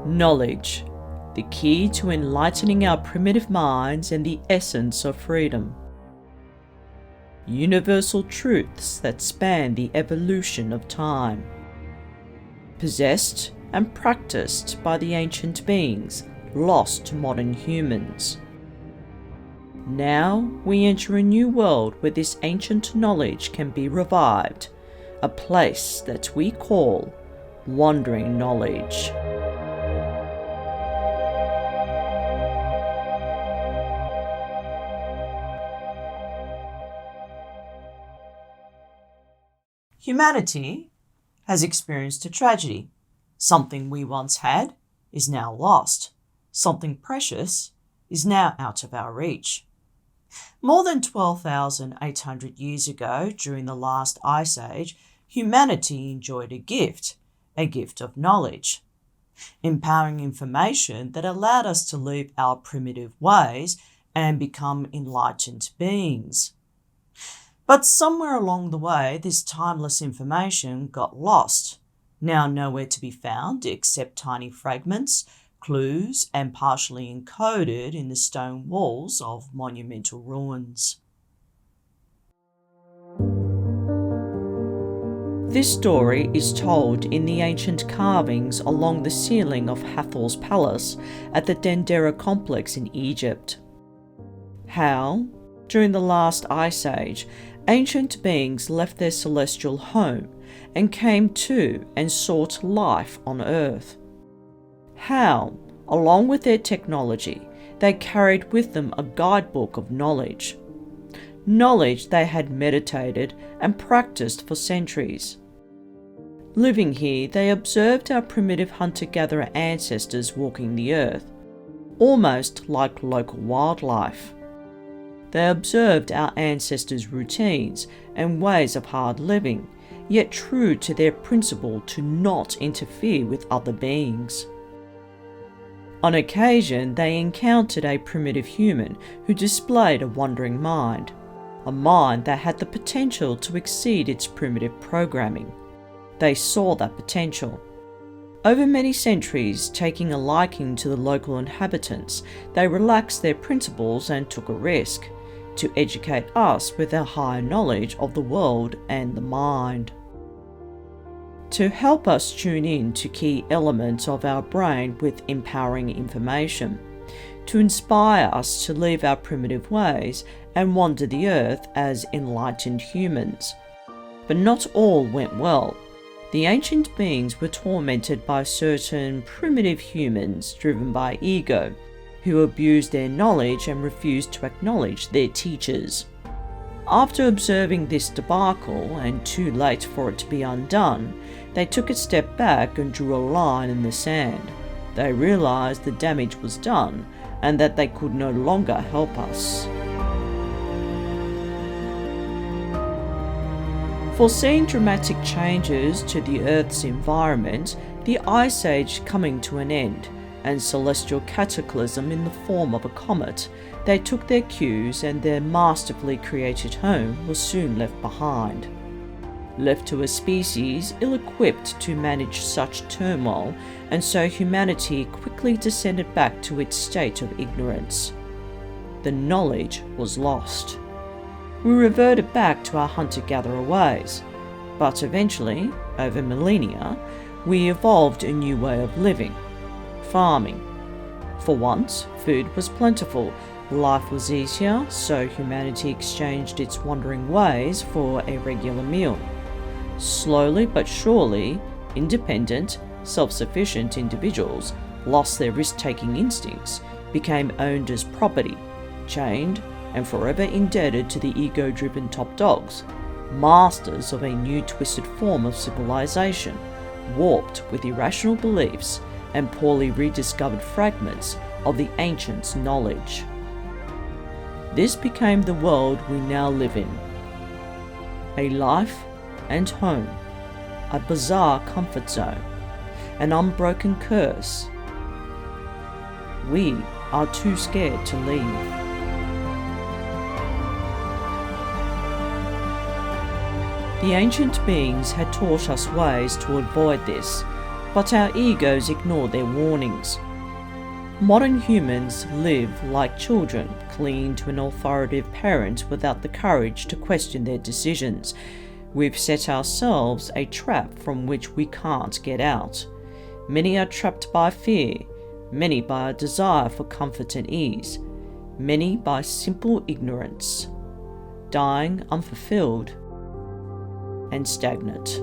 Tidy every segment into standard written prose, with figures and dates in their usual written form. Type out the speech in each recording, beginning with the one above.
Knowledge, the key to enlightening our primitive minds and the essence of freedom. Universal truths that span the evolution of time. Possessed and practiced by the ancient beings, lost to modern humans. Now we enter a new world where this ancient knowledge can be revived, a place that we call wandering knowledge. Humanity has experienced a tragedy. Something we once had is now lost. Something precious is now out of our reach. More than 12,800 years ago, during the last ice age, humanity enjoyed a gift of knowledge, empowering information that allowed us to leave our primitive ways and become enlightened beings. But somewhere along the way, this timeless information got lost, now nowhere to be found except tiny fragments, clues, and partially encoded in the stone walls of monumental ruins. This story is told in the ancient carvings along the ceiling of Hathor's palace at the Dendera complex in Egypt. How, during the last ice age, ancient beings left their celestial home and came to and sought life on Earth. How, along with their technology, they carried with them a guidebook of knowledge. Knowledge they had meditated and practiced for centuries. Living here, they observed our primitive hunter-gatherer ancestors walking the earth, almost like local wildlife. They observed our ancestors' routines and ways of hard living, yet true to their principle to not interfere with other beings. On occasion, they encountered a primitive human who displayed a wandering mind, a mind that had the potential to exceed its primitive programming. They saw that potential. Over many centuries, taking a liking to the local inhabitants, they relaxed their principles and took a risk to educate us with their higher knowledge of the world and the mind. To help us tune in to key elements of our brain with empowering information, to inspire us to leave our primitive ways and wander the earth as enlightened humans. But not all went well. The ancient beings were tormented by certain primitive humans driven by ego, who abused their knowledge and refused to acknowledge their teachers. After observing this debacle, and too late for it to be undone, they took a step back and drew a line in the sand. They realized the damage was done and that they could no longer help us. Foreseeing dramatic changes to the Earth's environment, the Ice Age coming to an end, and celestial cataclysm in the form of a comet, they took their cues and their masterfully created home was soon left behind. Left to a species ill-equipped to manage such turmoil, and so humanity quickly descended back to its state of ignorance. The knowledge was lost. We reverted back to our hunter-gatherer ways, but eventually, over millennia, we evolved a new way of living. Farming. For once, food was plentiful, life was easier, so humanity exchanged its wandering ways for a regular meal. Slowly but surely, independent, self-sufficient individuals lost their risk-taking instincts, became owned as property, chained and forever indebted to the ego-driven top dogs, masters of a new twisted form of civilization, warped with irrational beliefs and poorly rediscovered fragments of the ancients' knowledge. This became the world we now live in. A life and home, a bizarre comfort zone, an unbroken curse. We are too scared to leave. The ancient beings had taught us ways to avoid this, but our egos ignore their warnings. Modern humans live like children, clinging to an authoritative parent without the courage to question their decisions. We've set ourselves a trap from which we can't get out. Many are trapped by fear, many by a desire for comfort and ease, many by simple ignorance, dying unfulfilled and stagnant.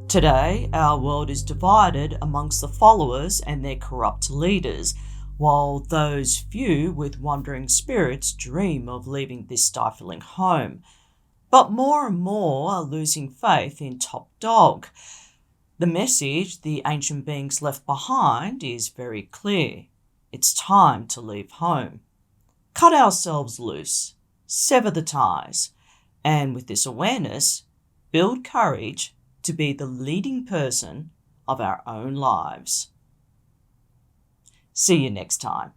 Today, our world is divided amongst the followers and their corrupt leaders, while those few with wandering spirits dream of leaving this stifling home. But more and more are losing faith in Top Dog. The message the ancient beings left behind is very clear. It's time to leave home. Cut ourselves loose, sever the ties, and with this awareness, build courage to be the leading person of our own lives. See you next time.